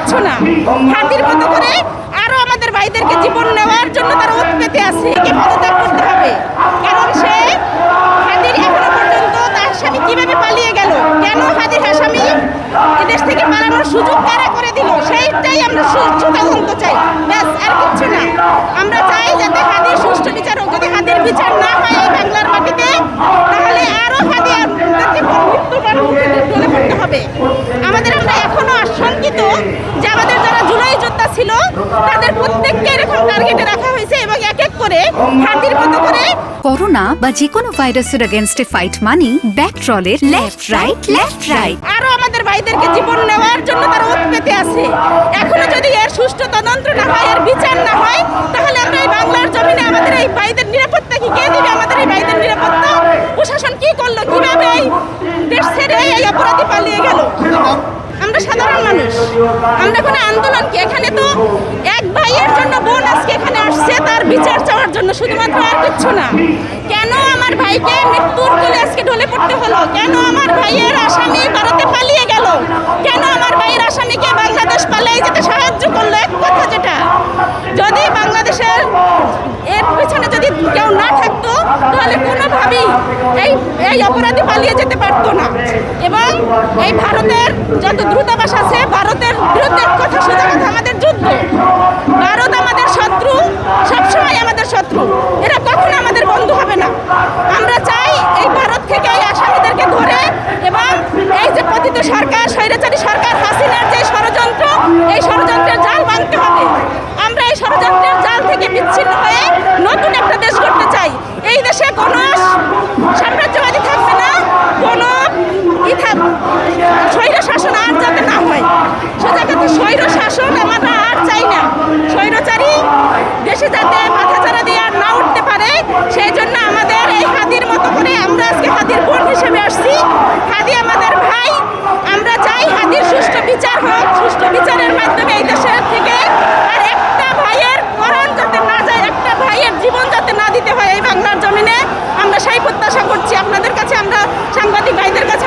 কিচ্ছু না। হাতির মতো করে আরো আমাদের ভাইদেরকে জীবন নেওয়ার জন্য তারা ওত পেতে আছে। একে পদত্যাগ করতে হবে, কারণ সে হাতির এখনো পর্যন্ত তার স্বামী কিভাবে পালিয়ে গেল, কেন হাতির স্বামী এদেশ থেকে পালানোর সুযোগ কারা করে দিল, সেইটাই আমরা তদন্ত চাই, ব্যাস আর কিচ্ছু না। আমরা চাই যাতে হাতির সুষ্ঠু বিচার হোক। যদি হাতির বিচার না হয় এই বাংলার মাটিতে, তাহলে আরো হাতি মৃত্যুর মুখে ঢলে পড়তে হবে। আমরা এখনো আশঙ্কিত যে আমাদের যারা জুলাই যোদ্ধা ছিল তাদের প্রত্যেককে এরকম টার্গেটে রাখা হয়েছে এবং এক এক করে হাতির মতো করে। করোনা বা যে কোনো ভাইরাসের এগেইনস্টে ফাইট মানি ব্যাকট্রলের লেফট রাইট। আরো আমাদের ভাইদেরকে জীবন নেওয়ার জন্য তারা ওত পেতে আছে। এখনো যদি এর সুষ্ঠু তদন্ত না হয়, এর বিচার না হয়, তাহলে আমরা এই বাংলার জমিনে আমাদের এই ভাইদের নিরাপত্তা কি কে দিবে? আমাদের এই ভাইদের নিরাপত্তা প্রশাসন কি করলো? কিভাবে এই দেশ ছেড়ে এই অপরাধী পালিয়ে গেল? আমরা সাধারণ মানুষ, আমরা কোনো আন্দোলন কি? এখানে তো এক ভাইয়ের জন্য বোন আজকে এখানে আসছে তার বিচার চাওয়ার জন্য, শুধুমাত্র, আর কিচ্ছু না। কেন আমার ভাইকে মৃত্যুর কোলে আজকে ঢলে পড়তে হলো? কেন আমার ভাইয়ের আসামি ভারতে পালিয়ে গেল? কেন আমার ভাইয়ের আসামিকে বাংলাদেশ পালিয়ে যেতে সাহায্য করলো? এক কথা, যেটা যদি বাংলাদেশের এর পিছনে যদি কেউ না থাকতো, তাহলে কোনোভাবেই এই অপরাধী পালিয়ে যেতে পারতো না। এবং এই ভারতের যত দূতাবাস আছে, ভারতের বিরুদ্ধে কথা, সোজা কথা, আমাদের যুদ্ধ। ভারত আমাদের শত্রু, সবসময় আমাদের শত্রু, এরা কখনো আমাদের বন্ধু হবে না। আমরা চাই এই ভারত থেকে এই আসামিদেরকে ধরে, এবং এই যে পতিত সরকার, স্বৈরাচারী সরকার হাসিনার যে ষড়যন্ত্র, এই ষড়যন্ত্রের জাল ভাঙতে হবে। আমরা এই ষড়যন্ত্রের জাল থেকে বিচ্ছিন্ন হয়ে নতুন একটা দেশ করতে চাই। এই দেশে কোনো সাম্রাজ্যবাদী থাকবে না, কোনো স্বৈর শাসন আর যাতে না হয়। সোজা কথা, স্বৈর শাসন আমরা আর চাই না। স্বৈরচারী দেশে যাতে মাথাচাড়া দিয়ে আর না উঠতে পারে, সেই জন্য আমাদের এই হাতির মতো করে আমরা আজকে হাতির বোন হিসেবে আসছি। হাতি আমাদের ভাই, আমরা চাই হাতির সুষ্ঠু বিচার হোক। সুষ্ঠু বিচারের মাধ্যমে এই দেশের থেকে আর একটা ভাইয়ের মরণ যাতে না যায়, একটা ভাইয়ের জীবন যাতে না দিতে হয় এই বাংলার জমিনে, আমরা সেই প্রত্যাশা করছি। আপনাদের কাছে, আমরা সাংবাদিক ভাইদের কাছে